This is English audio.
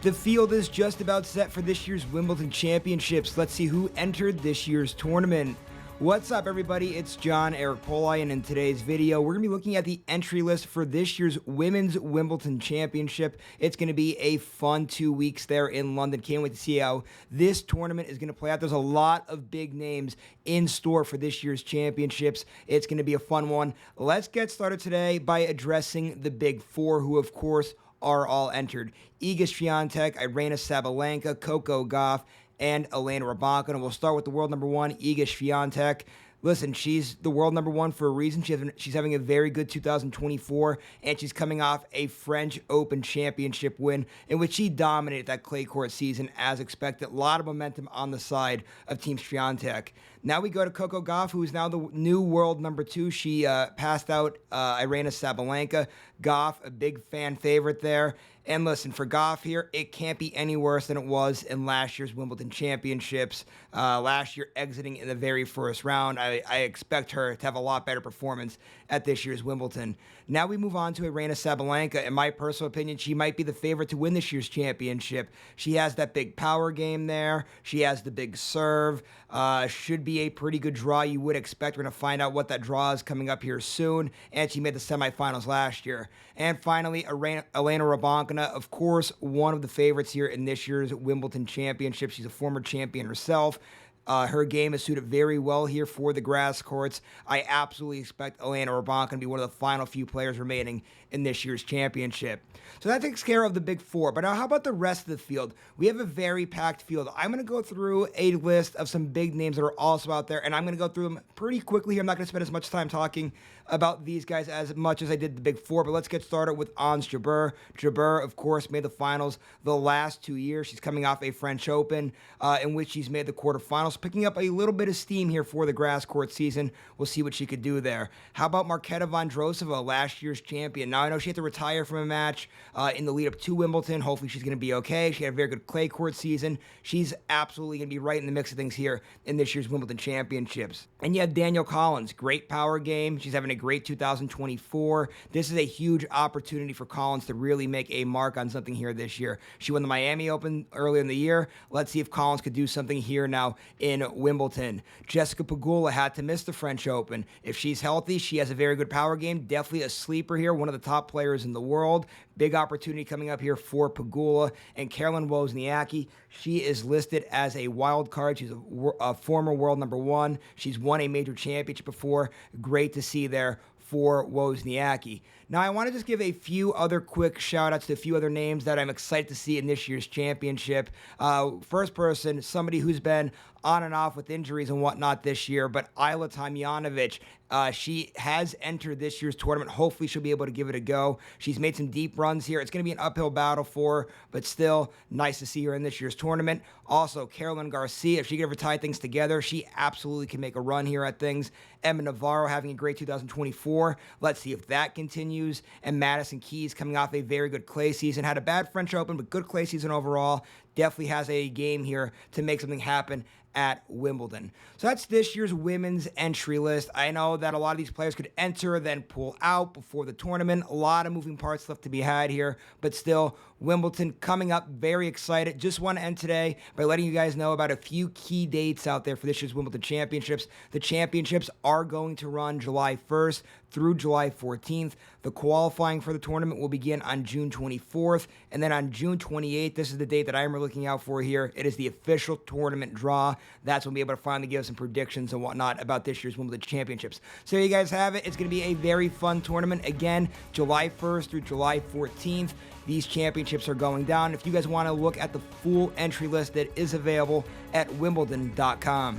The field is just about set for this year's Wimbledon Championships. Let's see who entered this year's tournament. What's up, everybody? It's John Eric Polai, and in today's video, we're going to be looking at the entry list for this year's Women's Wimbledon Championship. It's going to be a fun 2 weeks there in London. Can't wait to see how this tournament is going to play out. There's a lot of big names in store for this year's championships. It's going to be a fun one. Let's get started today by addressing the big four, who, of course, are all entered. Iga Swiatek, Aryna Sabalenka, Coco, Gauff, and Elena Rybakina. We'll start with the world number one, Iga Swiatek. Listen, she's the world number one for a reason. She's having a very good 2024, and she's coming off a French Open Championship win in which she dominated that clay court season as expected. A lot of momentum on the side of Team Swiatek. Now we go to Coco Gauff, who is now the new world number two. She passed out Aryna Sabalenka. Gauff, a big fan favorite there. And listen, for Gauff here, it can't be any worse than it was in last year's Wimbledon Championships. Last year, exiting in the very first round. I expect her to have a lot better performance at this year's Wimbledon. Now we move on to Aryna Sabalenka. In my personal opinion, she might be the favorite to win this year's championship. She has that big power game there. She has the big serve. Should be a pretty good draw. You would expect. We're going to find out what that draw is coming up here soon. And she made the semifinals last year. And finally, Elena Rybakina, of course, one of the favorites here in this year's Wimbledon Championship. She's a former champion herself. Her game is suited very well here for the grass courts. I absolutely expect Elena Rybakina to be one of the final few players remaining in this year's championship. So that takes care of the big four. But now how about the rest of the field? We have a very packed field. I'm going to go through a list of some big names that are also out there, and I'm going to go through them pretty quickly here. I'm not going to spend as much time talking about these guys as much as I did the big four, but let's get started with Ons Jabeur. Jabeur, of course, made the finals the last 2 years. She's coming off a French Open in which she's made the quarterfinals, picking up a little bit of steam here for the grass court season. We'll see what she could do there. How about Marketa Vondrousova, last year's champion? Now, I know she had to retire from a match in the lead up to Wimbledon. Hopefully she's going to be okay. She had a very good clay court season. She's absolutely going to be right in the mix of things here in this year's Wimbledon Championships. And you have Danielle Collins, great power game. She's having a great 2024. This is a huge opportunity for Collins to really make a mark on something here this year. She won the Miami Open earlier in the year. Let's see if Collins could do something here now in Wimbledon. Jessica Pegula had to miss the French Open. If she's healthy, she has a very good power game. Definitely a sleeper here, one of the top players in the world. Big opportunity coming up here for Pegula. And Caroline Wozniacki, she is listed as a wild card. She's a former world number one. She's won a major championship before. Great to see there for Wozniacki. Now, I want to just give a few other quick shout-outs to a few other names that I'm excited to see in this year's championship. First person, somebody who's been on and off with injuries and whatnot this year, but Ajla Tomljanovic. She has entered this year's tournament. Hopefully, she'll be able to give it a go. She's made some deep runs here. It's going to be an uphill battle for her, but still nice to see her in this year's tournament. Also, Caroline Garcia, if she can ever tie things together, she absolutely can make a run here at things. Navarro having a great 2024. Let's see if that continues. And Madison coming off a very good clay season. Had a bad French Open, but good clay season overall. Definitely has a game here to make something happen at Wimbledon. So that's this year's women's entry list. I know that a lot of these players could enter, then pull out before the tournament. A lot of moving parts left to be had here, but still, Wimbledon coming up. Very excited. Just want to end today by letting you guys know about a few key dates out there for this year's Wimbledon Championships. The championships are going to run July 1st through July 14th. The qualifying for the tournament will begin on June 24th, and then on June 28th, this is the date that I'm looking out for here. It is the official tournament draw. That's when we'll be able to finally give some predictions and whatnot about this year's Wimbledon Championships. So there you guys have it. It's going to be a very fun tournament. Again, July 1st through July 14th. These championships are going down. If you guys want to look at the full entry list that is available at Wimbledon.com.